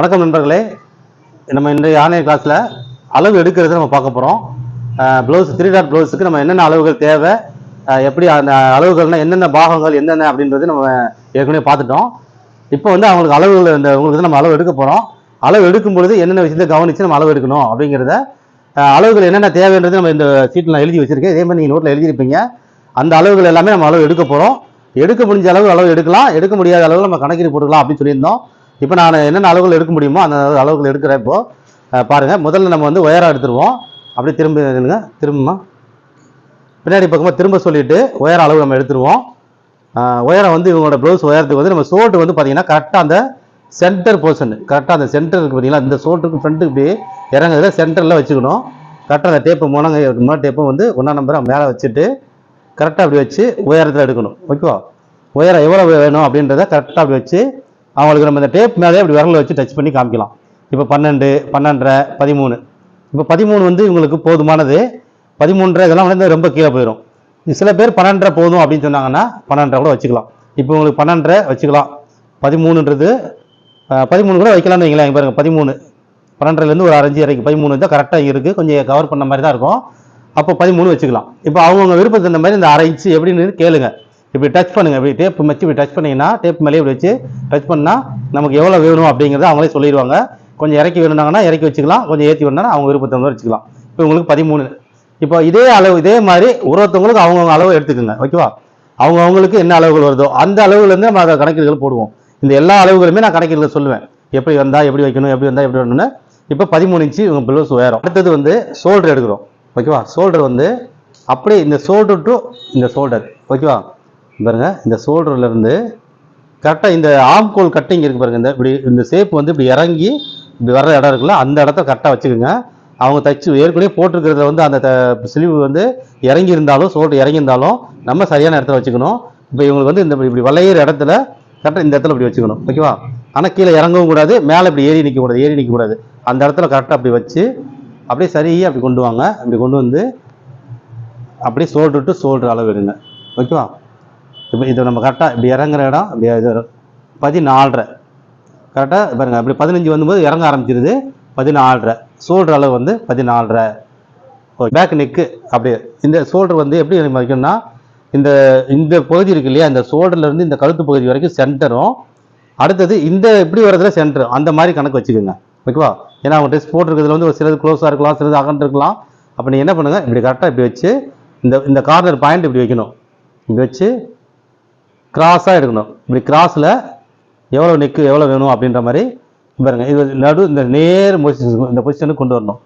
வணக்கம் நண்பர்களே. நம்ம இன்றைய ஆன்லைன் கிளாஸில் அளவு எடுக்கிறது நம்ம பார்க்க போகிறோம். ப்ளவுஸ் 3 டாட் ப்ளவுஸுக்கு நம்ம என்னென்ன அளவுகள் தேவை, எப்படி அந்த அளவுகள்னால் என்னென்ன பாகங்கள் என்னென்ன அப்படின்றது நம்ம ஏற்கனவே பார்த்துட்டோம். இப்போ வந்து அவங்களுக்கு அளவுகள் உங்களுக்கு நம்ம அளவு எடுக்க போகிறோம். அளவு எடுக்கும் பொழுது என்னென்ன விஷயத்தை கவனித்து நம்ம அளவு எடுக்கணும் அப்படிங்கிறத, அளவுகள் என்னென்ன தேவைன்றது நம்ம இந்த சீட்டில் நான் எழுதி வச்சுருக்கேன். இதே மாதிரி நீங்கள் நோட்டில் எழுதியிருப்பீங்க. அந்த அளவுகள் எல்லாமே நம்ம அளவு எடுக்க போகிறோம். எடுக்க முடிஞ்ச அளவு அளவு எடுக்கலாம், எடுக்க முடியாத அளவு நம்ம கணக்கீடு போட்டுக்கலாம் அப்படின்னு சொல்லியிருந்தோம். இப்போ நான் என்னென்ன அளவுகள் எடுக்க முடியுமோ அந்த அளவுகள் எடுக்கிறேன். இப்போ பாருங்கள், முதல்ல நம்ம வந்து உயரம் எடுத்துருவோம். அப்படியே திரும்ப பின்னாடி பக்கமாக திரும்ப சொல்லிவிட்டு உயர அளவு நம்ம எடுத்துருவோம். உயரம் வந்து இவங்களோட ப்ளவுஸ் உயரத்துக்கு வந்து நம்ம சோல்ட்டு வந்து பார்த்தீங்கன்னா கரெக்டாக அந்த சென்டர் போர்ஷன், கரெக்டாக அந்த சென்டருக்கு பார்த்தீங்கன்னா இந்த சோல்ட்டுக்கு ஃப்ரண்ட்டுக்கு இப்படி இறங்குறதுல சென்டரில் வச்சுக்கணும். கரெக்டாக அந்த டேப்பை முன்னாடி டேப்பை வந்து 1ஆம் நம்பரை மேலே வச்சுட்டு கரெக்டாக அப்படி வச்சு உயரத்தில் எடுக்கணும். ஓகேவா? உயரம் எவ்வளோ வேணும் அப்படின்றத கரெக்டாக அப்படி வச்சு அவங்களுக்கு நம்ம இந்த டேப் மேலே அப்படி விரலில் வச்சு டச் பண்ணி காமிக்கலாம். இப்போ 12, 12.5, 13. இப்போ 13 வந்து இவங்களுக்கு போதுமானது. 13 இதெல்லாம் வந்து ரொம்ப கீழே போயிடும். சில பேர் 12 போதும் அப்படின்னு சொன்னாங்கன்னா 12 கூட வச்சுக்கலாம். இப்போ உங்களுக்கு 12 வச்சுக்கலாம். 13ன்றது 13 கூட வைக்கலாம்னு வைங்களேன். பாருங்க, 13 12லேருந்து ஒரு 5 வரைக்கும் 13 தான் கரெக்டாக இருக்குது. கொஞ்சம் கவர் பண்ண மாதிரி தான் இருக்கும். அப்போ 13 வச்சுக்கலாம். இப்போ அவங்க விருப்பத்துக்கு இந்த மாதிரி இந்த 1/2 இன்ச்சு எப்படின்னு கேளுங்க. இப்படி டச் பண்ணுங்க, இப்படி டேப் வச்சு இப்படி டச் பண்ணிங்கன்னா டேப் மேலே இப்படி வச்சு டச் பண்ணால் நமக்கு எவ்வளோ வேணும் அப்படிங்கிறத அவங்களே சொல்லிடுவாங்க. கொஞ்சம் இறக்கி வேணுனாங்கன்னா இறக்கி வச்சுக்கலாம், கொஞ்சம் ஏற்றி வேணுன்னா அவங்க விருப்பத்தை மாதிரி வச்சுக்கலாம். இப்போ உங்களுக்கு 13. இப்போ இதே அளவு இதே மாதிரி ஒருத்தவங்களுக்கு அவங்கவுங்க அளவு எடுத்துக்கோங்க. ஓகேவா? அவங்களுக்கு என்ன அளவுகள் வருதோ அந்த அளவுலேருந்து நம்ம அதை கணக்கீடுகள் போடுவோம். இந்த எல்லா அளவுகளுமே நான் கணக்கீடுகள் சொல்லுவேன். எப்படி வந்தால் எப்படி வைக்கணும், எப்படி வந்தால் எப்படி வரணும்னு. இப்போ 13 இன்ச்சு இவங்க ப்ளவுஸ் உயரம். அடுத்தது வந்து ஷோல்டர் எடுக்கிறோம். ஓகேவா? ஷோல்டர் வந்து அப்படியே இந்த ஷோல்டர் டு இந்த ஷோல்டர். ஓகேவா? பாருங்க, இந்த ஷோல்டர்லேருந்து கரெக்டாக இந்த ஆம்கோல் கட்டிங் இருக்குது பாருங்க, இந்த இப்படி இந்த ஷேப் வந்து இப்படி இறங்கி இப்படி வர்ற இடம் இருக்குல்ல, அந்த இடத்த கரெக்டாக வச்சுக்கோங்க. அவங்க தச்சு ஏற்கனவே போட்டிருக்கிறதுல வந்து அந்த ஸ்லீவ் வந்து இறங்கி இருந்தாலும் ஷோல்டர் இறங்கி இருந்தாலும் நம்ம சரியான இடத்துல வச்சுக்கணும். இப்போ இவங்களுக்கு வந்து இந்த இப்படி வளையிற இடத்துல கரெக்டாக இந்த இடத்துல இப்படி வச்சுக்கணும். ஓகேவா? ஆனால் கீழே இறங்கவும் கூடாது, மேலே இப்படி ஏறி நிற்கக்கூடாது. அந்த இடத்துல கரெக்டாக அப்படி வச்சு அப்படியே சரியாக அப்படி கொண்டு வாங்க. அப்படி கொண்டு வந்து அப்படியே ஷோல்டர் டு ஷோல்டர் அளவு எடுங்க. ஓகேவா? இப்போ இது நம்ம கரெக்டாக இப்படி இறங்குற இடம் இப்படி இது 14.5 கரெக்டாக பாருங்கள். அப்படி 15 வந்தும்போது இறங்க ஆரம்பிச்சிருது. 14.5 ஷோல்டர் அளவு வந்து 14.5. ஓகே. பேக் நெக்கு அப்படியே இந்த ஷோல்டர் வந்து எப்படி நம்ம வைக்கணும்னா இந்த பகுதி இருக்கு இல்லையா, இந்த ஷோல்டர்லேருந்து இந்த கழுத்து பகுதி வரைக்கும் சென்டரும், அடுத்தது இந்த இப்படி வரதுல சென்டரும், அந்த மாதிரி கணக்கு வச்சுக்கோங்க. ஓகேவா? ஏன்னா அவங்க ட்ரெஸ் போட்டிருக்கிறதுல வந்து ஒரு சிலது க்ளோஸாக இருக்கலாம், சிலது அகன்று இருக்கலாம். அப்போ நீங்கள் என்ன பண்ணுங்கள், இப்படி கரெக்டாக இப்படி வச்சு இந்த கார்னர் பாயிண்ட் இப்படி வைக்கணும். இப்படி வச்சு கிராஸாக எடுக்கணும். இப்படி கிராஸில் எவ்வளோ நெக்கு எவ்வளோ வேணும் அப்படின்ற மாதிரி பாருங்கள். இது இந்த நேர் இந்த பொசிஷனுக்கு கொண்டு வரணும்.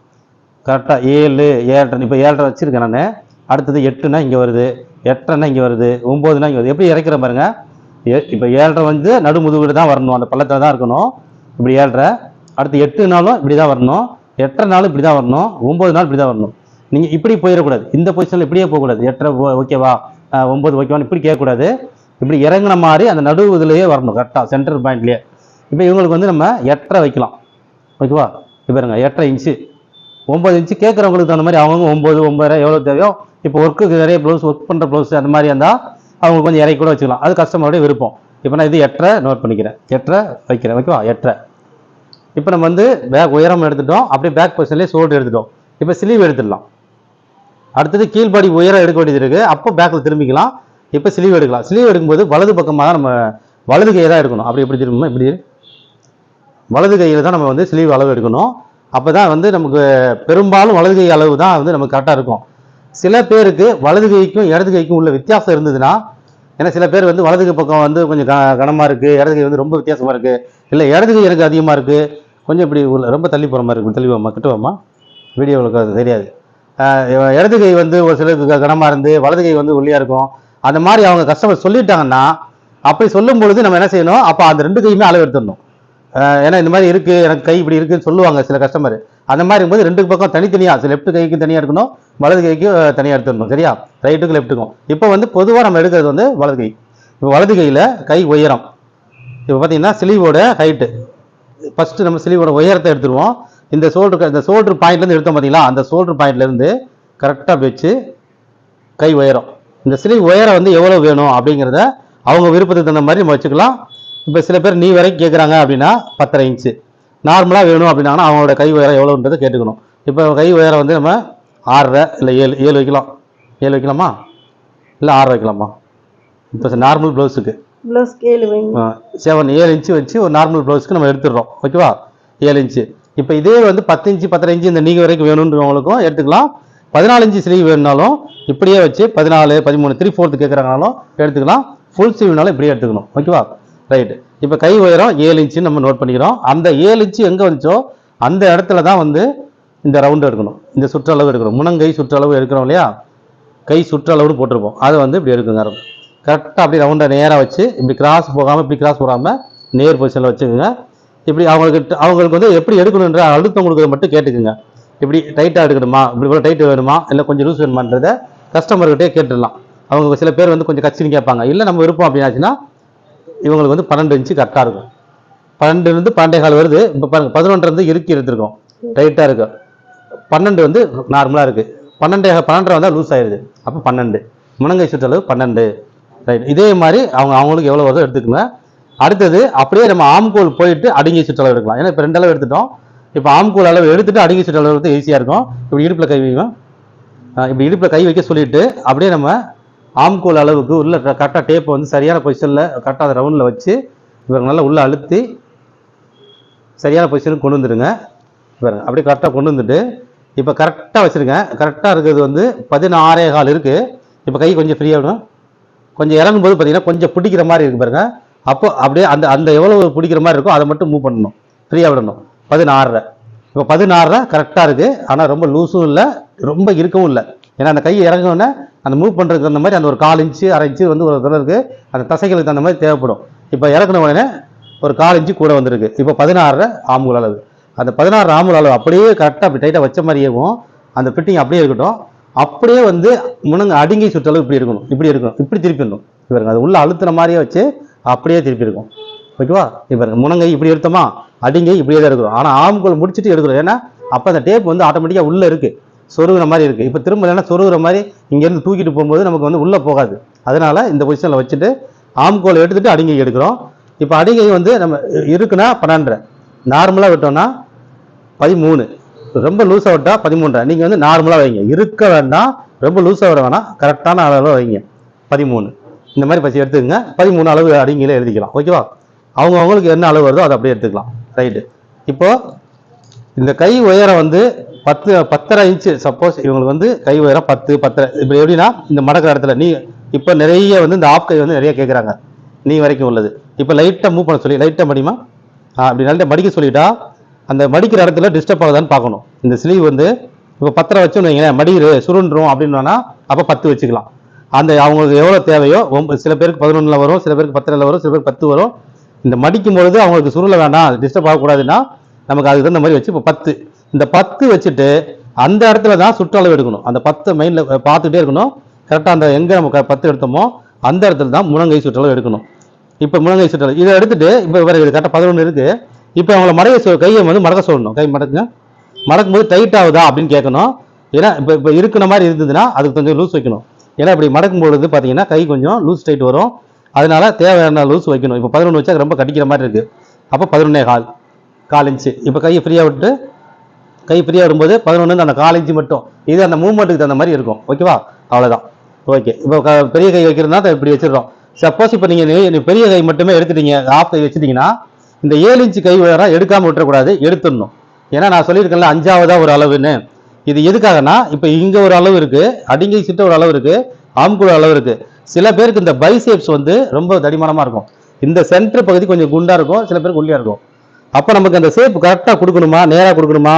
கரெக்டாக 7, 7.5. இப்போ 7.5 வச்சுருக்கேன் நான். அடுத்தது 8னா இங்கே வருது, 8.5னா இங்கே வருது, 9னா இங்கே வருது. எப்படி இறக்கிற பாருங்கள். இப்போ 7.5 வந்து நடுமுதுகிட்டு தான் வரணும், அந்த பள்ளத்தில் தான் இருக்கணும். இப்படி 7.5. அடுத்து 8னாலும் இப்படி தான் வரணும், 8.5 இப்படி தான் வரணும், 9 இப்படி தான் வரணும். நீங்கள் இப்படி போயிடக்கூடாது, இந்த பொசிஷனில் இப்படியே போகக்கூடாது. 8.5 ஓகேவா, 9 ஓகேவான்னு இப்படி கேட்கக்கூடாது. இப்படி இறங்கின மாதிரி அந்த நடு இதுலேயே வரணும், கரெக்டாக சென்டர் பாயிண்ட்லேயே. இப்போ இவங்களுக்கு வந்து நம்ம 8.5 வைக்கலாம். ஓகேவா? இப்போ பாருங்க, 8.5 இன்ச்சு 9 இன்ச்சு கேட்குறவங்களுக்கு தகுந்த மாதிரி அவங்க 9, 9.5 எவ்வளோ தேவையோ. இப்போ ஒர்க்குக்கு நிறைய ப்ளவுஸ் ஒர்க் பண்ணுற ப்ளவுஸ் அந்த மாதிரி இருந்தால் அவங்க கொஞ்சம் இறக்கி கூட வச்சுக்கலாம். அது கஸ்டமருடைய விருப்பம். இப்போ நான் இது 8.5 நோட் பண்ணிக்கிறேன், 8.5 வைக்கிறேன். ஓகேவா? 8.5. இப்போ நம்ம வந்து பேக் உயரம் எடுத்துட்டோம், அப்படியே பேக் பொசிஷன்லேயே ஷோல்டர் எடுத்துட்டோம். இப்போ ஸ்லீவ் எடுத்துடலாம். அடுத்தது கீழ்படி உயரம் எடுக்க வேண்டியது இருக்குது. அப்போ பேக்கில் திரும்பிக்கலாம். இப்போ ஸ்லீவ் எடுக்கலாம். ஸ்லீவ் எடுக்கும்போது வலது பக்கமாக தான் நம்ம வலது கையை தான் எடுக்கணும். அப்படி எப்படி திரும்பணும், இப்படி வலது கையில் தான் நம்ம வந்து ஸ்லீவ் அளவு எடுக்கணும். அப்போ தான் வந்து நமக்கு பெரும்பாலும் வலது கை அளவு தான் வந்து நமக்கு கரெக்டாக இருக்கும். சில பேருக்கு வலது கைக்கும் இடது கைக்கும் உள்ள வித்தியாசம் இருந்ததுன்னா, ஏன்னா சில பேர் வந்து வலது கை பக்கம் வந்து கொஞ்சம் கனமாக இருக்குது, இடது கை வந்து ரொம்ப வித்தியாசமாக இருக்குது, இல்லை இடது கை எனக்கு அதிகமாக இருக்குது, கொஞ்சம் இப்படி ரொம்ப தள்ளி போகிற மாதிரி இருக்குது. தள்ளி வாமா, கிட்ட வாமா, வீடியோவுக்கு அது தெரியாது. இடது கை வந்து ஒரு சிலருக்கு கனமாக இருந்து வலது கை வந்து ஒல்லியாக இருக்கும். அந்த மாதிரி அவங்க கஸ்டமர் சொல்லிட்டாங்கன்னா, அப்படி சொல்லும் பொழுது நம்ம என்ன செய்யணும், அப்போ அந்த 2 கையுமே அளவு எடுத்துடணும். ஏன்னா இந்த மாதிரி இருக்குது, எனக்கு கை இப்படி இருக்குன்னு சொல்லுவாங்க சில கஸ்டமர். அந்த மாதிரி இருக்கும்போது 2 பக்கம் தனித்தனியாக, லெஃப்ட் கைக்கு தனியாக இருக்கணும், வலது கைக்கு தனியாக எடுத்துடணும். சரியா? ரைட்டுக்கு லெஃப்ட்டுக்கும். இப்போ வந்து பொதுவாக நம்ம எடுக்கிறது வந்து வலது கை. இப்போ வலது கையில் கை உயரம் இப்போ பார்த்தீங்கன்னா ஸ்லீவோட ஹைட்டு. ஃபஸ்ட்டு நம்ம ஸ்லீவோட உயரத்தை எடுத்துருவோம். இந்த ஷோல்டர் பாயிண்ட்லேருந்து எடுத்தோம் பார்த்தீங்களா, அந்த ஷோல்டர் பாயிண்ட்லேருந்து கரெக்டாக வச்சு கை உயரம், இந்த ஸ்லீவ் உயரம் வந்து எவ்வளோ வேணும் அப்படிங்கிறத அவங்க விருப்பத்துக்கு தகுந்த மாதிரி நம்ம வச்சுக்கலாம். இப்போ சில பேர் நீ வரைக்கும் கேட்குறாங்க அப்படின்னா 10.5 இன்ச்சு, நார்மலாக வேணும் அப்படின்னாங்கன்னா அவங்களோட கை உயரம் எவ்வளோன்றதை கேட்டுக்கணும். இப்போ கை உயரம் வந்து நம்ம 6.5 இல்லை 7 வைக்கலாம். 7 வைக்கலாமா இல்லை 6 வைக்கலாமா? இப்போ நார்மல் ப்ளவுஸுக்கு 7 இன்ச்சு வச்சு ஒரு நார்மல் ப்ளவுஸுக்கு நம்ம எடுத்துடுறோம். ஓகேவா? 7 இன்ச்சு. இப்போ இதே வந்து 10 இன்ச்சு 10.5 இன்ச்சு இந்த நீங்க வரைக்கும் வேணுன்றவங்களுக்கும் எடுத்துக்கலாம். 14 இன்ச்சு ஸ்லீவ் வேணுனாலும் இப்படியே வச்சு 14 13 3/4 கேட்குறாங்கனாலும் எடுத்துக்கலாம். ஃபுல் ஸ்லீவ்னாலும் இப்படியே எடுத்துக்கணும். ஓகேவா? ரைட்டு. இப்போ கை உயரம் 7 இன்ச்சு நம்ம நோட் பண்ணிக்கிறோம். அந்த 7 இன்ச்சு எங்கே வந்துச்சோ அந்த இடத்துல தான் வந்து இந்த ரவுண்டு எடுக்கணும். இந்த சுற்றளவு எடுக்கணும். முனங்கை சுற்றளவு எடுக்கிறோம் இல்லையா? கை சுற்றளவுன்னு போட்டிருப்போம். அதை வந்து இப்படி எடுக்குங்க. கரெக்டாக அப்படி ரவுண்டை நேராக வச்சு இப்படி கிராஸ் போகாமல் இப்படி கிராஸ் போகாமல் நேர் பொசிஷனில் வச்சுக்கோங்க. இப்படி அவங்களுக்கு வந்து எப்படி எடுக்கணுன்ற அழுத்தம் கொடுக்குறது மட்டும் கேட்டுக்குங்க. இப்படி டைட்டாக எடுக்கணுமா, இப்படி கூட டைட் வேணுமா, இல்லை கொஞ்சம் லூஸ் வேணுமான்றதை கஸ்டமர்கிட்டே கேட்டுடலாம். அவங்க சில பேர் வந்து கொஞ்சம் கச்சின்னு கேட்பாங்க. இல்லை நம்ம விருப்பம் அப்படின்னாச்சுன்னா இவங்களுக்கு வந்து 12 இன்ச்சு கரெக்டாக இருக்கும். 12 12.25 வருது. இப்போ பாருங்க 11 இறுக்கி எடுத்துருக்கோம், டைட்டாக இருக்கு. 12 வந்து நார்மலாக இருக்கு. 12 வந்தால் லூஸ் ஆயிடுது. அப்போ 12 முனங்கை சுற்றளவு 12. ரைட். இதே மாதிரி அவங்களுக்கு எவ்வளோ வருதோ எடுத்துக்கோங்க. அடுத்தது அப்படியே நம்ம ஆம்கோல் போயிட்டு அடங்கிய சுற்றளவு எடுக்கலாம். ஏன்னா இப்போ 2 அளவு எடுத்துட்டோம். இப்போ ஆம்கோல் அளவு எடுத்துட்டு அடங்கிய சுற்றளவு எடுத்து ஈஸியாக இருக்கும். இப்படி இடுப்பில் கை வைக்கும். இப்படி இடுப்பில் கை வைக்க சொல்லிட்டு அப்படியே நம்ம ஆம்கோல் அளவுக்கு உள்ள கரெக்டாக டேப்பை வந்து சரியான பொசிஷனில் கரெக்டாக ரவுண்டில் வச்சு இவங்க நல்லா உள்ளே அழுத்தி சரியான பொசிஷனுக்கு கொண்டு வந்துடுங்க. பாருங்க அப்படியே கரெக்டாக கொண்டு வந்துட்டு இப்போ கரெக்டாக வச்சுருங்க. கரெக்டாக இருக்கிறது வந்து 16.25 இருக்குது. இப்போ கை கொஞ்சம் ஃப்ரீயாக விடும். கொஞ்சம் இறங்கும் போது பார்த்தீங்கன்னா கொஞ்சம் பிடிக்கிற மாதிரி இருக்குது பாருங்க. அப்போ அப்படியே அந்த அந்த எவ்வளோ பிடிக்கிற மாதிரி இருக்கோ அதை மட்டும் மூவ் பண்ணணும், ஃப்ரீயாக விடணும். 16. இப்போ 16 கரெக்டாக இருக்குது. ஆனால் ரொம்ப லூஸும் இல்லை, ரொம்ப இருக்கவும் இல்லை. ஏன்னா அந்த கை இறங்கினோடனே அந்த மூவ் பண்ணுறதுக்கு அந்த மாதிரி அந்த ஒரு 1/4 இன்ச்சு 1/2 இன்ச்சு வந்து ஒரு இருக்குது. அந்த தசைகளுக்கு அந்த மாதிரி தேவைப்படும். இப்போ இறக்குன உடனே ஒரு 1/4 இன்ச்சு கூட வந்திருக்கு. இப்போ 16 ஆம்கோல் அளவு. அந்த 16 ஆம்கோல் அளவு அப்படியே கரெக்டாக அப்படி டைட்டாக வச்ச மாதிரியும் அந்த ஃபிட்டிங் அப்படியே இருக்கட்டும். அப்படியே வந்து முனங்க அடுங்கி சுற்றளவு இப்படி இருக்கணும், இப்படி இருக்கணும், இப்படி திருப்பிடணும். இவருங்க அது உள்ள அழுத்துற மாதிரியே வச்சு அப்படியே திருப்பி இருக்கும். ஓகேவா? இவருங்க முனங்கை இப்படி எடுத்தோமா, அடிங்கை இப்படியே தான் இருக்கிறோம். ஆனால் ஆம்கோல் முடிச்சுட்டு எடுக்கிறோம். ஏன்னா அப்போ அந்த டேப் வந்து ஆட்டோமேட்டிக்காக உள்ளே இருக்குது, சொருகிற மாதிரி இருக்குது. இப்போ திரும்ப இல்லைன்னா சொருகிற மாதிரி இங்கேருந்து தூக்கிட்டு போகும்போது நமக்கு வந்து உள்ளே போகாது. அதனால இந்த பொசிஷனில் வச்சுட்டு ஆம்கோல் எடுத்துட்டு அடிங்கை எடுக்கிறோம். இப்போ அடிங்கை வந்து நம்ம இருக்குன்னா 12, நார்மலாக விட்டோம்னா 13, ரொம்ப லூஸாக விட்டா 13. நீங்கள் வந்து நார்மலாக வைங்க, இருக்க வேண்டாம், ரொம்ப லூஸாக விட வேணாம், கரெக்டான அளவில் வைங்க. 13 இந்த மாதிரி பசி எடுத்துக்கங்க. 13 அளவு அடிங்கில எழுதிக்கலாம். ஓகேவா? அவங்களுக்கு என்ன அளவு வருதோ அதை அப்படியே எடுத்துக்கலாம். ரைட்டு. இப்போ இந்த கை உயரம் வந்து 10.5 இன்ச்சு. சப்போஸ் இவங்களுக்கு வந்து கை உயரம் 10 10 இப்போ எப்படின்னா இந்த மடக்கிற இடத்துல நீ இப்போ நிறைய வந்து இந்த ஆப் கை வந்து நிறைய கேட்குறாங்க, நீ வரைக்கும் உள்ளது. இப்போ லைட்டாக மூவ் பண்ண சொல்லி லைட்டாக மடிமா, அப்படி நல்லா மடிக்க சொல்லிட்டா அந்த மடிக்கிற இடத்துல டிஸ்டர்ப் ஆகுதான்னு பார்க்கணும். இந்த ஸ்லீவ் வந்து இப்போ 10 வச்சோன்னு வைங்களேன், மடிக்கிற சுருண்டுரும் அப்படின்னா அப்போ 10 வச்சுக்கலாம். அந்த அவங்களுக்கு எவ்வளோ தேவையோ, சில பேருக்கு 11 வரும், சில பேருக்கு 10 வரும், சில பேருக்கு 10 வரும். இந்த மடிக்கும் பொழுது அவங்களுக்கு சுருள வேண்டாம், டிஸ்டர்ப் ஆகக்கூடாதுன்னா நமக்கு அதுக்கு தகுந்த மாதிரி வச்சு இப்போ 10 இந்த 10 வச்சுட்டு அந்த இடத்துல தான் சுற்றளவு எடுக்கணும். அந்த 10 மைண்டில் பார்த்துட்டே இருக்கணும். கரெக்டாக அந்த எங்கே நம்ம 10 எடுத்தோமோ அந்த இடத்துல தான் முனங்கை சுற்றளவு எடுக்கணும். இப்போ முனங்கை சுற்றளவு இதை எடுத்துட்டு இப்போ வேறு கரெக்டாக 11 இருக்குது. இப்போ அவங்கள கையை வந்து மடக்க சொல்லணும். கை மடக்குங்க. மடக்கும் போது டைட் ஆகுதா அப்படின்னு கேட்கணும். ஏன்னா இப்போ இருக்கிற மாதிரி இருந்ததுன்னா அதுக்கு கொஞ்சம் லூஸ் வைக்கணும். ஏன்னா இப்படி மடக்கும் பொழுது பார்த்தீங்கன்னா கை கொஞ்சம் லூஸ் டைட் வரும். அதனால தேவையான லூஸ் வைக்கணும். இப்போ 11 வச்சா ரொம்ப கடிக்கிற மாதிரி இருக்குது. அப்போ 11.25 இன்ச்சு. இப்போ கையை ஃப்ரீயாக விட்டு கை ஃப்ரீயாக வரும்போது 11 அந்த 1/4 இன்ச்சு மட்டும் இது அந்த மூவ்மெண்ட்டுக்கு தகுந்த மாதிரி இருக்கும். ஓகேவா? அவ்வளோதான். ஓகே. இப்போ பெரிய கை வைக்கிறதுனா இப்படி வச்சிடறோம். சப்போஸ் இப்போ நீங்கள் பெரிய கை மட்டுமே எடுத்துட்டீங்க, ஆஃப் கை வச்சுட்டீங்கன்னா இந்த 7 இன்ச்சு கை உயரம் எடுக்காமல் விட்டுறக்கூடாது, எடுத்துடணும். ஏன்னா நான் சொல்லியிருக்கேன்ல 5ஆவதா ஒரு அளவுன்னு. இது எதுக்காகனா இப்போ இங்கே ஒரு அளவு இருக்குது, அடிங்கை சிட்ட ஒரு அளவு இருக்குது, ஆம்குள்ள அளவு இருக்குது. சில பேருக்கு இந்த பைசேப்ஸ் வந்து ரொம்ப தடிமனமாக இருக்கும், இந்த சென்டர் பகுதி கொஞ்சம் குண்டாக இருக்கும், சில பேருக்கு ஒல்லியாக இருக்கும். அப்போ நமக்கு அந்த ஷேப் கரெக்டாக கொடுக்கணுமா, நேராக கொடுக்கணுமா,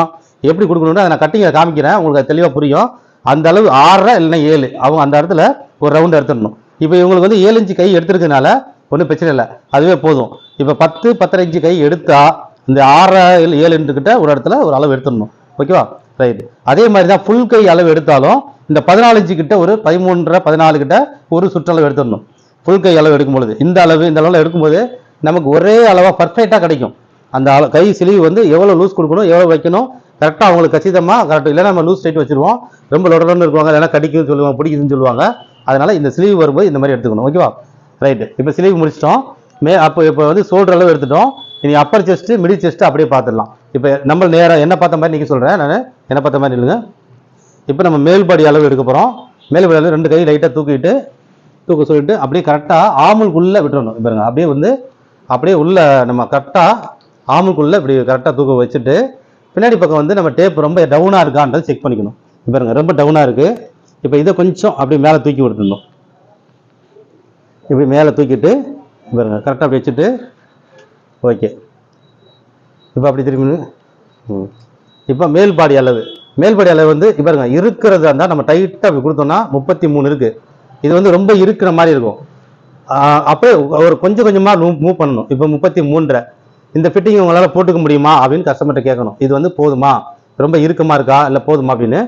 எப்படி கொடுக்கணும்னு அதை நான் கட்டிங்க காமிக்கிறேன், உங்களுக்கு அது தெளிவாக புரியும். அந்த அளவு 6 இல்லைன்னா 7 அவங்க அந்த இடத்துல ஒரு ரவுண்ட் எடுத்துடணும். இப்போ இவங்களுக்கு வந்து 7 இன்ச்சு கை எடுத்துருக்கனால ஒன்றும் பிரச்சனை இல்லை, அதுவே போதும். இப்போ 10 10.5 இன்ச்சு கை எடுத்தா இந்த 6 7 கிட்ட ஒரு இடத்துல ஒரு அளவு எடுத்துடணும். ஓகேவா? ரைட்டு. அதே மாதிரி தான் ஃபுல் கை அளவு எடுத்தாலும் இந்த 14 இன்ச்சு கிட்ட ஒரு 13 14 கிட்ட ஒரு சுற்றளவு எடுத்துடணும். ஃபுல் கை அளவு எடுக்கும்பொழுது இந்த அளவில் எடுக்கும்போது நமக்கு ஒரே அளவாக பர்ஃபெக்டாக கிடைக்கும். அந்த கை ஸ்லீவ் வந்து எவ்வளோ லூஸ் கொடுக்கணும், எவ்வளோ வைக்கணும், கரெக்டாக அவங்களுக்கு கச்சிதமாக கரெக்டாக. இல்லைன்னா நம்ம லூஸ் டைட் வச்சுருவோம், ரொம்ப லொடலன்னு இருக்குவாங்க, இல்லைன்னா கடிக்குன்னு சொல்லுவாங்க, பிடிக்குதுன்னு சொல்லுவாங்க. அதனால இந்த ஸ்லீவ் வரும்போது இந்த மாதிரி எடுத்துக்கணும். ஓகேவா? ரைட்டு. இப்போ ஸ்லீவ் முடிச்சிட்டோம். இப்போ வந்து ஷோல்டர் அளவு எடுத்துட்டோம். இனி அப்பர் செஸ்ட் மிடில் செஸ்ட் அப்படியே பார்த்துடலாம். இப்போ நம்ம நேரம் என்ன பார்த்த மாதிரி நீங்கள் சொல்கிறேன், நான் என்ன பார்த்த மாதிரி இல்லைங்க. இப்போ நம்ம மேல்படி அளவு எடுக்க போகிறோம். மேல்படி அளவு 2 கை லைட்டாக தூக்க சொல்லிட்டு அப்படியே கரெக்டாக ஆமுக்குள்ளே விட்டுறணும். பாருங்க அப்படியே வந்து அப்படியே உள்ள நம்ம கரெக்டாக ஆமுக்குள்ளே இப்படி கரெக்டாக தூக்க வச்சுட்டு பின்னாடி பக்கம் வந்து நம்ம டேப் ரொம்ப டவுனாக இருக்கான்றது செக் பண்ணிக்கணும். பாருங்க ரொம்ப டவுனாக இருக்குது. இப்போ இதை கொஞ்சம் அப்படி மேலே தூக்கி விட்டுருந்தோம். இப்படி மேலே தூக்கிட்டு பாருங்க கரெக்டாக அப்படி வச்சுட்டு ஓகே. இப்போ அப்படி திரும்பி இப்போ மேல்பாடி அளவு வந்து பாருங்க இருக்கிறதா இருந்தால் நம்ம டைட்டாக அப்படி கொடுத்தோம்னா 33 இருக்குது. இது வந்து ரொம்ப இருக்கிற மாதிரி இருக்கும். அப்படியே ஒரு கொஞ்சம் கொஞ்சமாக மூவ் பண்ணணும். இப்போ 33 இந்த ஃபிட்டிங் உங்களால் போட்டுக்க முடியுமா அப்படின்னு கஸ்டமர்கிட்ட கேட்கணும். இது வந்து போதுமா, ரொம்ப இறுக்கமாக இருக்கா இல்லை போதுமா அப்படின்னு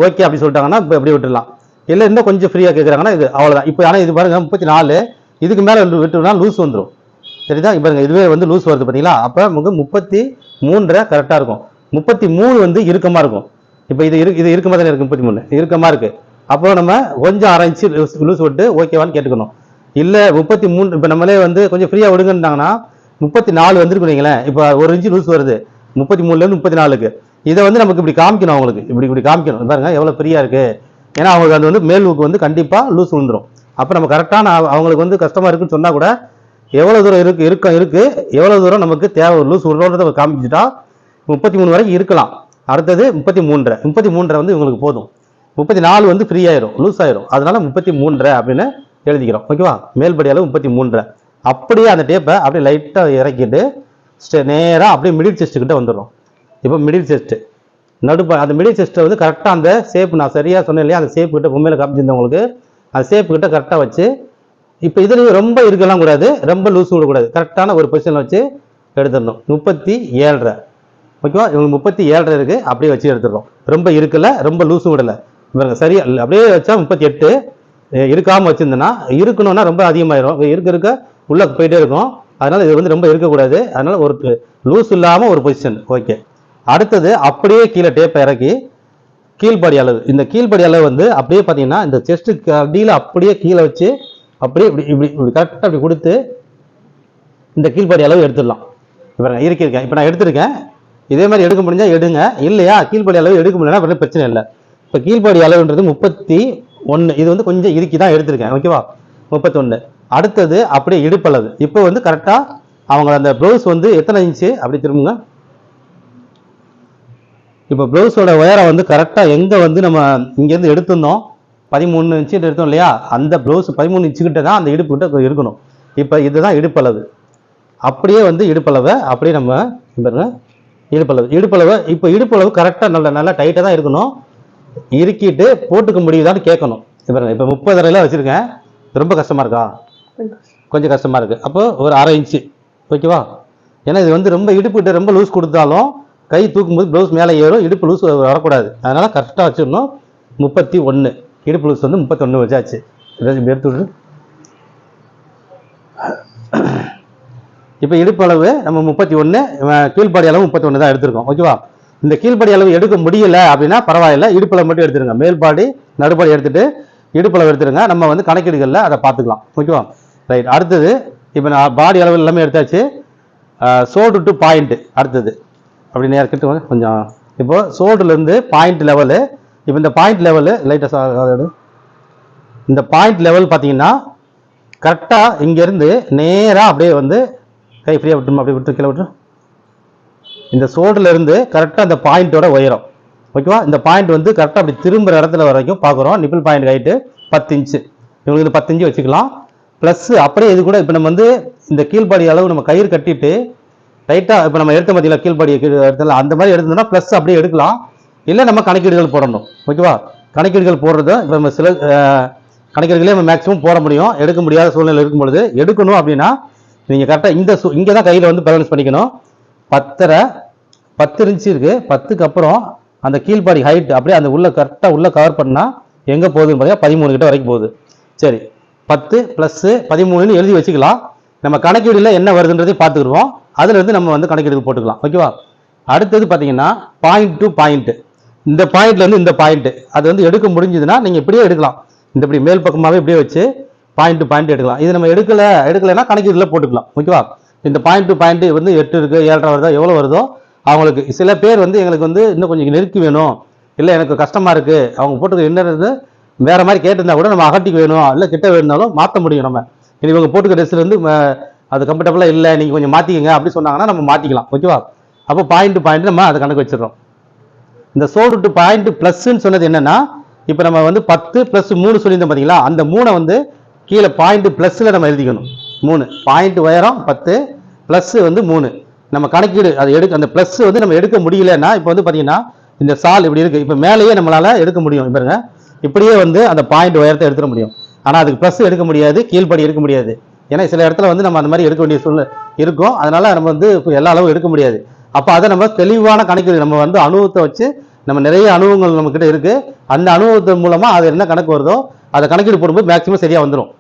ஓகே அப்படி சொல்லிட்டாங்கன்னா இப்போ எப்படி விட்டுடலாம். இல்லை இன்னும் கொஞ்சம் ஃப்ரீயாக கேட்குறாங்கன்னா இது அவ்வளோதான். இப்போ ஆனால் இது பாருங்க 34 இதுக்கு மேலே விட்டுனா லூஸ் வந்துடும். சரிதான். இப்போ இதுவே வந்து லூஸ் வருது பார்த்தீங்களா. அப்போ நமக்கு 33 கரெக்டாக இருக்கும். 33 வந்து இறுக்கமாக இருக்கும். இப்போ இது இறுக்கமாக தானே இருக்குது. 33 இறுக்கமாக இருக்குது. அப்போ நம்ம கொஞ்சம் 1/2 இன்ச்சு லூஸ் விட்டு ஓகேவான்னு கேட்டுக்கணும். இல்லை 33 இப்போ நம்மளே வந்து கொஞ்சம் ஃப்ரீயாக விடுங்கன்னாங்கன்னா 34 வந்துருக்குறீங்களேன். இப்போ 1 இன்ச்சு லூஸ் வருது 33லேருந்து 34க்கு. இதை வந்து நமக்கு இப்படி காமிக்கணும். அவங்களுக்கு இப்படி காமிக்கணும். பாருங்க எவ்வளோ ஃப்ரீயாக இருக்குது. ஏன்னா அவங்களுக்கு அது வந்து மேல்வுக்கு வந்து கண்டிப்பாக லூஸ் விழுந்துடும். அப்போ நம்ம கரெக்டான அவங்களுக்கு வந்து கஷ்டமாக இருக்குன்னு சொன்னால் கூட எவ்வளோ தூரம் இருக்குது எவ்வளோ தூரம் நமக்கு தேவை லூஸ் விடுறத காமிச்சுட்டா 33 வரைக்கும் இருக்கலாம். அடுத்தது 33 வந்து இவங்களுக்கு போதும். 34 வந்து ஃப்ரீ ஆயிரும், லூஸ் ஆயிரும். அதனால 33 அப்படின்னு எழுதிக்கிறோம். ஓகேவா. மேல்படி அளவு 33. அப்படியே அந்த டேப்பை அப்படியே லைட்டாக இறக்கிட்டு நேராக அப்படியே மிடில் செஸ்ட் கிட்ட வந்துடும். இப்போ மிடில் செஸ்ட் அந்த மிடில் செஸ்ட்டை வந்து கரெக்டாக அந்த ஷேப் நான் சரியாக சொன்னேன் இல்லையா, அந்த ஷேப் கிட்ட பொம்மையில் காமிச்சிருந்தவங்களுக்கு அந்த ஷேப் கிட்ட கரெக்டாக வச்சு இப்போ இதுலேயும் ரொம்ப இருக்கலாம் கூடாது, ரொம்ப லூஸ் விடக்கூடாது. கரெக்டான ஒரு பொசிஷன் வச்சு எடுத்துடணும். 37. ஓகேவா. இவங்க 37 இருக்குது. அப்படியே வச்சு எடுத்துடுறோம். ரொம்ப இருக்கல, ரொம்ப லூஸும் விடலை. இவங்க சரியா அப்படியே வச்சா 38. இருக்காமல் வச்சுருந்தேன்னா இருக்கணும்னா ரொம்ப அதிகமாயிரும். இருக்க உள்ளே போயிட்டே இருக்கும். அதனால் இது வந்து ரொம்ப இருக்கக்கூடாது. அதனால் ஒரு லூஸ் இல்லாமல் ஒரு பொசிஷன். ஓகே. அடுத்தது அப்படியே கீழே டேப்பை இறக்கி கீழ்படி அளவு, இந்த கீழ்படி அளவு வந்து அப்படியே பார்த்தீங்கன்னா இந்த செஸ்ட்டுக்கு அடியில் அப்படியே கீழே வச்சு அப்படியே இப்படி கரெக்டாக அப்படி கொடுத்து இந்த கீழ்படி அளவு எடுத்துடலாம். இப்போ நான் இருக்கேன். இப்போ நான் எடுத்திருக்கேன். இதே மாதிரி எடுக்க முடிஞ்சால் எடுங்க. இல்லையா கீழ்படி அளவு எடுக்க முடியலன்னா பிரச்சனை இல்லை. இப்போ கீழ்படி அளவுன்றது 31. இது வந்து கொஞ்சம் இறுக்கி தான் எடுத்திருக்கேன். ஓகேவா. 31. அடுத்தது அப்படியே இடுப்பளவு. இப்போ வந்து கரெக்டாக அவங்க அந்த ப்ளவுஸ் வந்து எத்தனை இன்ச்சு அப்படி திரும்புங்க. இப்போ ப்ளவுஸோட உயரம் வந்து கரெக்டாக எங்கே வந்து நம்ம இங்கேருந்து எடுத்திருந்தோம் 13 இன்ச்சு எடுத்தோம் இல்லையா, அந்த ப்ளவுஸ் 13 இன்ச்சு கிட்ட தான் அந்த இடுப்பு கிட்ட இருக்கணும். இப்போ இதுதான் இடுப்பளவு. அப்படியே வந்து இடுப்பளவை அப்படியே நம்ம இடுப்பளவு இப்போ இடுப்பளவு கரெக்டாக நல்லா டைட்டாக தான் இருக்கணும். இறுக்கிட்டு போட்டுக்க முடியுதான்னு கேட்கணும். இப்போ 30 வச்சுருக்கேன். ரொம்ப கஷ்டமாக இருக்கா? கொஞ்சம் கஷ்டமாக இருக்குது. அப்போ ஒரு 1/2 இன்ச்சு. ஓகேவா. ஏன்னா இது வந்து ரொம்ப இடுப்புக்கிட்ட ரொம்ப லூஸ் கொடுத்தாலும் கை தூக்கும்போது ப்ளவுஸ் மேலே ஏறும், இடுப்பு லூஸ் வரக்கூடாது. அதனால் கரெக்டாக வச்சிடணும். 31 இடுப்பு லூஸ் வந்து 31 வச்சாச்சு. எடுத்து விடு. இப்போ இடுப்பு அளவு நம்ம 31, கீழ்படி அளவு 31 தான் எடுத்திருக்கோம். ஓகேவா. இந்த கீழ்படி அளவு எடுக்க முடியல அப்படின்னா பரவாயில்ல, இடுப்பளவு மட்டும் எடுத்துருங்க. மேல்பாடி நடுப்பாடி எடுத்துட்டு இடுப்பளவு எடுத்துருங்க. நம்ம வந்து கணக்கீடுகளில் அதை பார்த்துக்கலாம். ஓகேவா. ரைட். அடுத்தது இப்போ நான் பாடி அளவு எல்லாமே எடுத்தாச்சு. ஷோல்டு டு பாயிண்ட் அடுத்தது அப்படி நேர்கிட்ட கொஞ்சம். இப்போ ஷோல்டர்லேருந்து பாயிண்ட் லெவலு. இப்போ இந்த பாயிண்ட் லெவலு லைட்டாக இந்த பாயிண்ட் லெவல் பார்த்தீங்கன்னா கரெக்டாக இங்கேருந்து நேராக அப்படியே வந்து கை ஃப்ரீயாக விட்டுருமா, அப்படியே விட்டு கீழே விட்டு இந்த ஷோல்டர்லேருந்து கரெக்டாக அந்த பாயிண்ட்டோட உயரம். ஓகேவா. இந்த பாயிண்ட் வந்து கரெக்டாக அப்படி திரும்புகிற இடத்துல வரைக்கும் பார்க்குறோம். Nibble point height 10 inch. இவங்களுக்கு 10 இன்ச்சு வச்சுக்கலாம். ப்ளஸ் அப்படியே இது கூட இப்போ நம்ம வந்து இந்த கீழ்பாடி அளவு நம்ம கயிறு கட்டிட்டு ரைட்டாக இப்போ நம்ம எடுத்த மத்தியில் கீழ்பாடி எடுத்தல அந்த மாதிரி எடுத்தோம்னா ப்ளஸ் அப்படியே எடுக்கலாம். இல்லை நம்ம கணக்கீடுகள் போடணும். ஓகேவா. கணக்கீடுகள் போடுறது இப்போ நம்ம சில கணக்கீடுகளே நம்ம மேக்ஸிமம் போட முடியும். எடுக்க முடியாத சூழ்நிலை இருக்கும் பொழுது எடுக்கணும் அப்படின்னா நீங்கள் கரெக்டாக இங்கே தான் கையில் வந்து பேலன்ஸ் பண்ணிக்கணும். 10 இன்ச்சு இருக்குது. 10க்கு அப்புறம் அந்த கீழ்பாடி ஹைட் அப்படியே அந்த உள்ள கரெக்டாக உள்ளே கவர் பண்ணால் எங்கே போகுதுன்னு பார்த்தீங்கன்னா 13 கிட்ட வரைக்கும் போகுது. சரி. 10 + 13 எழுதி வச்சுக்கலாம். நம்ம கணக்கீடுல என்ன வருதுன்றதை பார்த்துக்குருவோம். அதுலேருந்து நம்ம வந்து கணக்கீடு போட்டுக்கலாம். ஓகேவா. அடுத்தது பார்த்தீங்கன்னா பாயிண்ட் டு பாயிண்ட். இந்த பாயிண்ட்லேருந்து இந்த பாயிண்ட் அது வந்து எடுக்க முடிஞ்சதுன்னா நீங்கள் இப்படியே எடுக்கலாம். இந்த இப்படி மேல் பக்கமாகவே இப்படியே வச்சு பாயிண்ட் டு பாயிண்ட் எடுக்கலாம். இது நம்ம எடுக்கலைன்னா கணக்கீடுல போட்டுக்கலாம். ஓகேவா. இந்த பாயிண்ட் டு பாயிண்ட் வந்து 8 இருக்கு 7.5 வருதோ எவ்வளோ வருதோ அவங்களுக்கு. சில பேர் வந்து எங்களுக்கு வந்து இன்னும் கொஞ்சம் நெருக்கி வேணும், இல்லை எனக்கு கஷ்டமா இருக்கு, அவங்க போட்டுக்க என்னது வேற மாதிரி கேட்டிருந்தா கூட நம்ம அகட்டிக்கு வேணும், இல்லை கிட்ட வேணுனாலும் மாற்ற முடியும். நம்ம இவங்க போட்டுக்க ட்ரெஸ்ல இருந்து அது கம்ஃபர்டபுளா இல்லை, நீங்க கொஞ்சம் மாத்திக்கங்க அப்படி சொன்னாங்கன்னா நம்ம மாத்திக்கலாம். ஓகேவா? அப்போ பாயிண்ட் டு பாயிண்ட் நம்ம அதை கணக்கு வச்சிடறோம். இந்த சோல்டு டு பாயிண்ட் பிளஸ்ன்னு சொன்னது என்னன்னா, இப்போ நம்ம வந்து 10 + 3 சொல்லியிருந்தோம் பார்த்தீங்களா, அந்த 3 வந்து கீழே பாயிண்ட் பிளஸ்ல நம்ம எழுதிக்கணும். 3 பாயிண்ட் உயரம் 10 பிளஸ் வந்து 3 நம்ம கணக்கீடு அது எடுக்க. அந்த பிளஸ் வந்து நம்ம எடுக்க முடியலன்னா, இப்போ வந்து பார்த்தீங்கன்னா இந்த சால் இப்படி இருக்கு, இப்போ மேலேயே நம்மளால எடுக்க முடியும். பாருங்க, இப்படியே வந்து அந்த பாயிண்ட் உயரத்தை எடுத்துட முடியும். ஆனால் அதுக்கு பிளஸ் எடுக்க முடியாது, கீழ்படி எடுக்க முடியாது. ஏன்னா சில இடத்துல வந்து நம்ம அந்த மாதிரி எடுக்க வேண்டிய சூழ்நிலை இருக்கும். அதனால நம்ம வந்து எல்லா அளவும் எடுக்க முடியாது. அப்போ அதை நம்ம தெளிவான கணக்கீடு, நம்ம வந்து அனுபவத்தை வச்சு, நம்ம நிறைய அனுபவங்கள் நம்ம கிட்ட இருக்கு, அந்த அனுபவத்தின் மூலமா அது என்ன கணக்கு வருதோ அதை கணக்கீடு போடும்போது மேக்ஸிமம் சரியா வந்துடும்.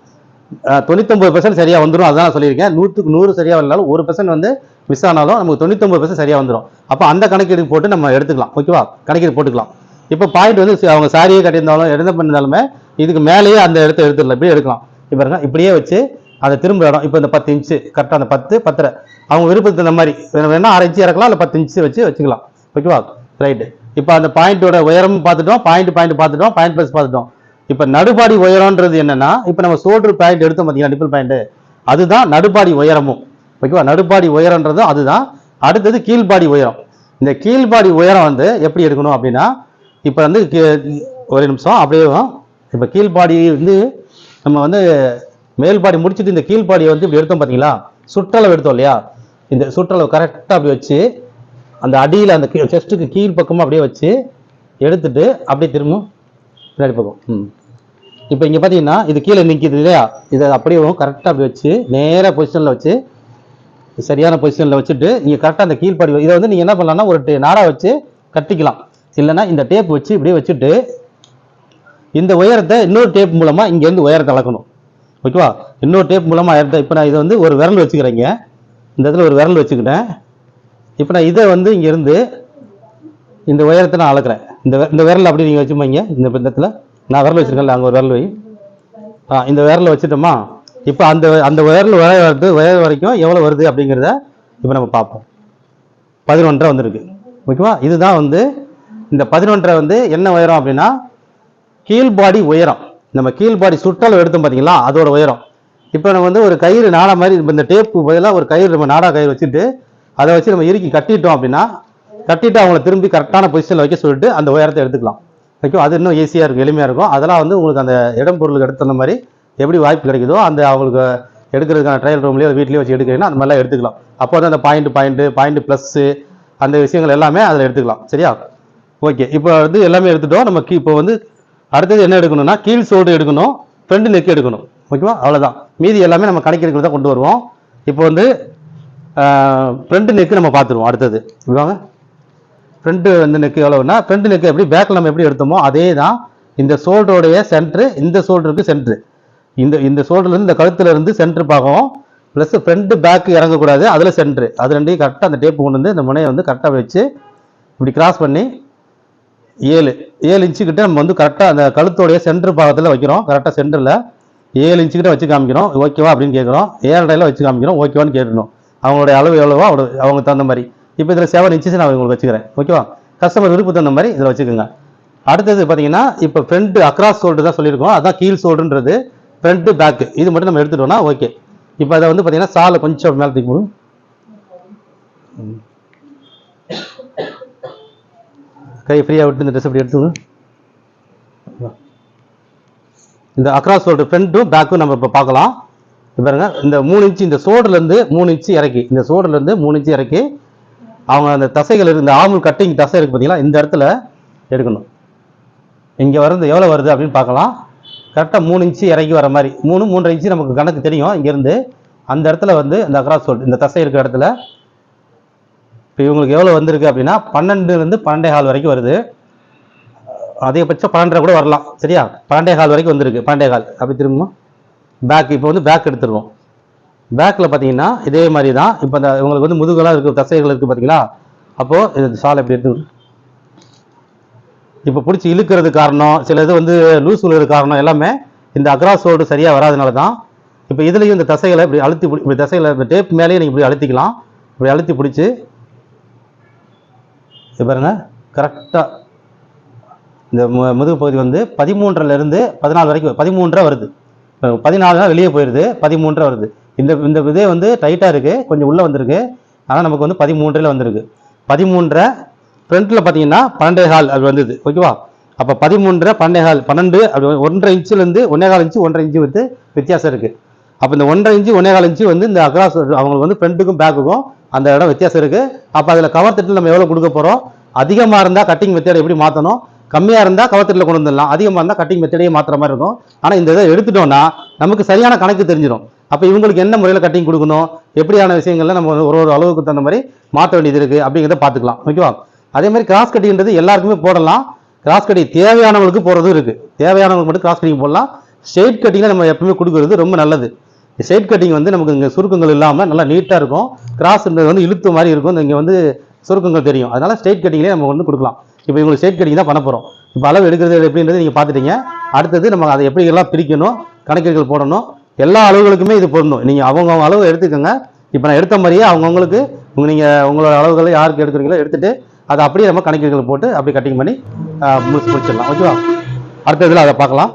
99% சரியா வந்துடும். அதான் நான் சொல்லியிருக்கேன். 100க்கு 100 சரியா வரலாலும் 1% வந்து மிஸ் ஆனாலும் நமக்கு 99% சரியா வந்துடும். அப்போ அந்த கணக்கீடு போட்டு நம்ம எடுத்துக்கலாம். ஓகேவா? கணக்கீடு போட்டுக்கலாம். இப்போ பாயிண்ட் வந்து அவங்க சாரியே கட்டியிருந்தாலும் எந்த பண்ணியிருந்தாலுமே இதுக்கு மேலேயே அந்த இடத்த எடுத்துடலாம். இப்படியே எடுக்கலாம். இப்போ இப்படியே வச்சு அதை திரும்ப இடம். இப்போ இந்த 10 இன்ச்சு கரெக்டாக அந்த 10 10 அவங்க விருப்பத்துக்கு இந்த மாதிரி வேணா 6 இன்ச்சு இறக்கலாம், இல்லை 10 இன்ச்சு வச்சுக்கலாம். ஓகேவா? ரைட்டு. இப்போ அந்த பாயிண்டோட உயரம் பார்த்துட்டோம், பாயிண்ட் பார்த்துட்டோம், பாயிண்ட் பிளஸ் பார்த்துட்டோம். இப்போ நடுபாடி உயரம்ன்றது என்னன்னா, இப்போ நம்ம ஷோல்டர் பாயிண்ட் எடுத்தோம் பார்த்தீங்கன்னா, நிப்பிள் பாயிண்ட், அதுதான் நடுபாடி உயரமும். ஓகேவா? நடுபாடி உயரம்ன்றது அதுதான். அடுத்தது கீழ்பாடி உயரம். இந்த கீழ்பாடி உயரம் வந்து எப்படி எடுக்கணும் அப்படின்னா, இப்போ வந்து ஒரு நிமிஷம் அப்படியே. இப்போ கீழ்பாடி வந்து நம்ம வந்து மேல்பாடி முடிச்சுட்டு இந்த கீழ்பாடியை வந்து இப்படி எடுத்தோம் பார்த்தீங்களா, சுற்றளவு எடுத்தோம் இல்லையா, இந்த சுற்றளவு கரெக்டாக அப்படி வச்சு அந்த அடியில் அந்த செஸ்ட்டுக்கு கீழ் பக்கமாக அப்படியே வச்சு எடுத்துட்டு அப்படியே திரும்ப பின்னாடி பக்கம். இப்போ இங்கே பார்த்தீங்கன்னா இது கீழே நிற்கிது இல்லையா, இதை அப்படியே கரெக்டாக அப்படி வச்சு நேராக பொசிஷனில் வச்சு, சரியான பொசிஷனில் வச்சுட்டு இங்கே கரெக்டாக அந்த கீழ்பாடி இதை வந்து நீங்கள் என்ன பண்ணலாம்னா ஒரு நாடா வச்சு கட்டிக்கலாம். இல்லைன்னா இந்த டேப் வச்சு இப்படியே வச்சுட்டு இந்த உயரத்தை இன்னொரு டேப் மூலமாக இங்கேருந்து உயரத்தை அளக்கணும். ஓகேவா? இன்னொரு டேப் மூலமாக உயரத்தை. இப்போ நான் இதை வந்து ஒரு விரல் வச்சுக்கிறேங்க, இந்த இடத்துல ஒரு விரல் வச்சுக்கிட்டேன். இப்போ நான் இதை வந்து இங்கேருந்து இந்த உயரத்தை நான் அளக்குறேன். இந்த விரல் அப்படி நீங்கள் வச்சுமாங்க. இந்த இடத்துல நான் விரல் வச்சுருக்கேன்ல, அங்கே ஒரு விரல் வை. இந்த விரலை வச்சுட்டோமா, இப்போ அந்த விரல் உயரம் வரைக்கும் எவ்வளோ வருது அப்படிங்கிறத இப்போ நம்ம பார்ப்போம். 11.5 வந்துருக்கு. ஓகேவா? இதுதான் வந்து இந்த 11.5 வந்து என்ன உயரம் அப்படின்னா கீழ்பாடி உயரம். நம்ம கீழ்பாடி சுற்றளவு எடுத்தோம் பார்த்தீங்களா, அதோட உயரம். இப்போ நம்ம வந்து ஒரு கயிறு நாடா மாதிரி, இந்த டேப்பு பதிலாக ஒரு கயிறு, நம்ம நாடா கயிறு வச்சுட்டு அதை வச்சு நம்ம இறுக்கி கட்டிட்டோம் அப்படின்னா, கட்டிட்டு அவங்கள திரும்பி கரெக்டான பொசிஷனில் வைக்க சொல்லிட்டு அந்த உயரத்தை எடுத்துக்கலாம். ஓகே, அது இன்னும் ஈஸியாக இருக்கும், எளிமையாக இருக்கும். அதெல்லாம் வந்து உங்களுக்கு அந்த இடம் பொருளுக்கு எடுத்த மாதிரி எப்படி வாய்ப்பு கிடைக்குதோ அந்த அவங்களுக்கு எடுக்கிறதுக்கான ட்ரையல் ரூம்லேயோ வீட்லேயே வச்சு எடுக்கிறீங்கன்னா அந்த மாதிரிலாம் எடுத்துக்கலாம். அப்போ தான் அந்த பாயிண்ட் ப்ளஸ்ஸு அந்த விஷயங்கள் எல்லாமே அதில் எடுத்துக்கலாம். சரியா? ஓகே, இப்போ வந்து எல்லாமே எடுத்துட்டோம். நம்ம இப்போ வந்து அடுத்தது என்ன எடுக்கணும்னா கீழ் சோடு எடுக்கணும், ஃப்ரண்ட் நெக் எடுக்கணும். ஓகேவா? அவ்வளோதான். மீதி எல்லாமே நம்ம கணக்கெடுக்கிறது தான் கொண்டு வருவோம். இப்போ வந்து ஃப்ரண்ட் நெக்கு நம்ம பார்த்துருவோம். அடுத்தது வாங்க, ஃப்ரண்ட் வந்து நெக்கு எவ்வளோன்னா, ஃப்ரண்ட் நெக்கு எப்படி பேக்கில் நம்ம எப்படி எடுத்தோமோ அதே தான். இந்த ஷோல்டருடைய சென்ட்ரு, இந்த ஷோல்டருக்கு சென்ட்ரு, இந்த ஷோல்டர்லேருந்து இந்த கழுத்துல இருந்து சென்ட்ரு பார்க்கும், ப்ளஸ் ஃப்ரண்ட் பேக்கு இறங்கக்கூடாது, அதில் சென்ட்ரு, அது ரெண்டையும் கரெக்டாக அந்த டேப்பு கொண்டு வந்து இந்த முனையை வந்து கரெக்டாக வச்சு இப்படி கிராஸ் பண்ணி 7 இன்ச்சு கிட்ட நம்ம வந்து கரெக்டாக அந்த கழுத்தோடைய சென்ட்ரு பாகத்தில் வைக்கிறோம். கரெக்டாக சென்டரில் 7 இன்ச்சு கிட்ட வச்சு காமிக்கிறோம். ஓகேவா அப்படின்னு கேட்குறோம். 7.5 வச்சு காமிக்கிறோம். ஓகேவான்னு கேட்கணும். அவங்களுடைய அளவு எவ்வளவோ அவங்க தகுந்த மாதிரி. இப்போ இதில் 7 இன்ச்சஸ் நான் உங்களுக்கு வச்சுக்கிறேன். ஓகேவா? கஸ்டமர் விருப்பம் தகுந்த மாதிரி இதில் வச்சுக்கோங்க. அடுத்தது பார்த்தீங்கன்னா இப்போ ஃப்ரண்ட் அக்ராஸ் ஷோல்டர் தான் சொல்லியிருக்கோம், அதான் கீழ் ஷோல்டர்ன்றது. ஃப்ரண்ட் பேக்கு இது மட்டும் நம்ம எடுத்துட்டோம்னா ஓகே. இப்போ அதை வந்து பார்த்தீங்கன்னா சாலை கொஞ்சம் மேலே தூக்கி போடும், கை ஃப்ரீயாக விட்டு இந்த ட்ரெஸ் அப்படி எடுத்துக்கணும். இந்த அக்ராஸ் ஷோல்டர் ஃப்ரண்ட்டும் பேக்கும் நம்ம இப்போ பார்க்கலாம். பாருங்க, இந்த 3 இன்ச்சு இந்த ஷோல்டர்லேருந்து 3 இன்ச்சு இறக்கி, இந்த ஷோல்டர்லேருந்து 3 இன்ச்சு இறக்கி அவங்க அந்த தசைகள் இருக்கு, இந்த ஆமுல் கட்டிங் தசை இருக்குது பார்த்தீங்களா, இந்த இடத்துல எடுக்கணும். இங்கே வரது எவ்வளோ வருது அப்படின்னு பார்க்கலாம். கரெக்டாக 3 இன்ச்சு இறக்கி வர மாதிரி, 3.5 இன்ச்சு நமக்கு கணக்கு தெரியும். இங்கேருந்து அந்த இடத்துல வந்து இந்த அக்ராஸ் ஷோல்டர் இந்த தசை இருக்கிற இடத்துல இப்போ இவங்களுக்கு எவ்வளோ வந்திருக்கு அப்படின்னா 12லேருந்து 12.25 வரைக்கும் வருது. அதிகபட்சம் 12.5 கூட வரலாம். சரியா? 12.25 வரைக்கும் வந்திருக்கு. 12.25 அப்படி திரும்ப பேக். இப்போ வந்து பேக் எடுத்துருவோம். பேக்கில் பார்த்தீங்கன்னா இதே மாதிரி தான். இப்போ இந்த இவங்களுக்கு வந்து முதுகெல்லாம் இருக்குது, தசைகள் இருக்குது பார்த்தீங்களா. அப்போது இது சாலை எப்படி எடுத்து இப்போ பிடிச்சி இழுக்கிறது காரணம், சில இது வந்து லூஸ் விழுகிறது காரணம் எல்லாமே இந்த அக்ராஸ் ஷோல்டர் சரியாக வராதனால தான். இப்போ இதுலேயும் இந்த தசைகளை இப்படி அழுத்தி இப்படி தசைகளை இந்த டேப் மேலேயே நீங்கள் இப்படி அழுத்திக்கலாம். இப்படி அழுத்தி பிடிச்சி இது பாருங்க கரெக்டாக இந்த முதுகு பகுதி வந்து 13லேருந்து 14 வரைக்கும் 13 வருது. 14 வெளியே போயிடுது, 13 வருது. இந்த இதே வந்து டைட்டாக இருக்குது, கொஞ்சம் உள்ளே வந்திருக்கு. ஆனால் நமக்கு வந்து 13 வந்திருக்கு. 13 ஃப்ரண்ட்டில் பார்த்தீங்கன்னா 12.25 அது வந்தது. ஓகேவா? அப்போ 13 12.25 12 அப்படி 1.5 இன்ச்சுலேருந்து 1.25 இன்ச்சு 1.5 இன்ச்சு வந்து வித்தியாசம் இருக்குது. அப்போ இந்த 1.5 இன்ச்சு 1.25 இன்ச்சு வந்து இந்த அக்ராஸ் அவங்களுக்கு வந்து ஃப்ரண்ட்டுக்கும் பேக்குக்கும் அந்த இடம் வித்தியாசம் இருக்குது. அப்போ அதில் கவர் தட்டில் நம்ம எவ்வளோ கொடுக்க போகிறோம்? அதிகமாக இருந்தால் கட்டிங் மெத்தேட் எப்படி மாற்றணும், கம்மியாக இருந்தால் கவர் தட்டில் கொண்டு வந்துடலாம், அதிகமாக இருந்தால் கட்டிங் மெத்தேடையே மாற்றுற மாதிரி இருக்கும். ஆனால் இந்த இதை எடுத்துட்டோம்னா நமக்கு சரியான கணக்கு தெரிஞ்சிடும். அப்போ இவங்களுக்கு என்ன முறையில் கட்டிங் கொடுக்கணும், எப்படியான விஷயங்கள்ல நம்ம ஒரு அளவுக்கு தகுந்த மாதிரி மாற்ற வேண்டியது இருக்குது அப்படிங்கிறத பார்த்துக்கலாம். ஓகேவா? அதே மாதிரி கிராஸ் கட்டிங்கிறது எல்லாருக்குமே போடலாம். கிராஸ் கட்டிங் தேவையானவங்களுக்கு போகிறதும் இருக்குது. தேவையானவங்களுக்கு மட்டும் கிராஸ் கட்டிங் போடலாம். ஸ்ட்ரெயிட் கட்டிங்கில் நம்ம எப்பவுமே கொடுக்குறது ரொம்ப நல்லது. ஸ்ட்ரெயிட் கட்டிங் வந்து நமக்கு இங்கே சுருக்கங்கள் இல்லாமல் நல்லா நீட்டாக இருக்கும். கிராஸ்ன்றது வந்து இழுத்து மாதிரி இருக்கும், இங்கே வந்து சுருக்கங்கள் தெரியும். அதனால ஸ்ட்ரெயிட் கட்டிங்லேயே நம்ம வந்து கொடுக்கலாம். இப்போ இவங்களுக்கு ஸ்ட்ரெயிட் கட்டிங் தான் பண்ண போகிறோம். இப்போ அளவு எடுக்கிறது எப்படின்றது நீங்கள் பார்த்துட்டீங்க. அடுத்தது நம்ம அதை எப்படி எல்லாம் பிரிக்கணும், கணக்குகள் போடணும், எல்லா அளவுகளுக்குமே இது போடணும். நீங்கள் அவங்க அளவு எடுத்துக்கோங்க. இப்போ நான் எடுத்த மாதிரியே அவங்கவுங்களுக்கு நீங்கள் உங்களோட அளவுகளை யாருக்கு எடுக்கிறீங்களோ எடுத்துகிட்டு அதை அப்படியே நம்ம கணக்குகள் போட்டு அப்படி கட்டிங் பண்ணி முடிச்சிடலாம். ஓகேவா? அடுத்த இதில் அதை பார்க்கலாம்.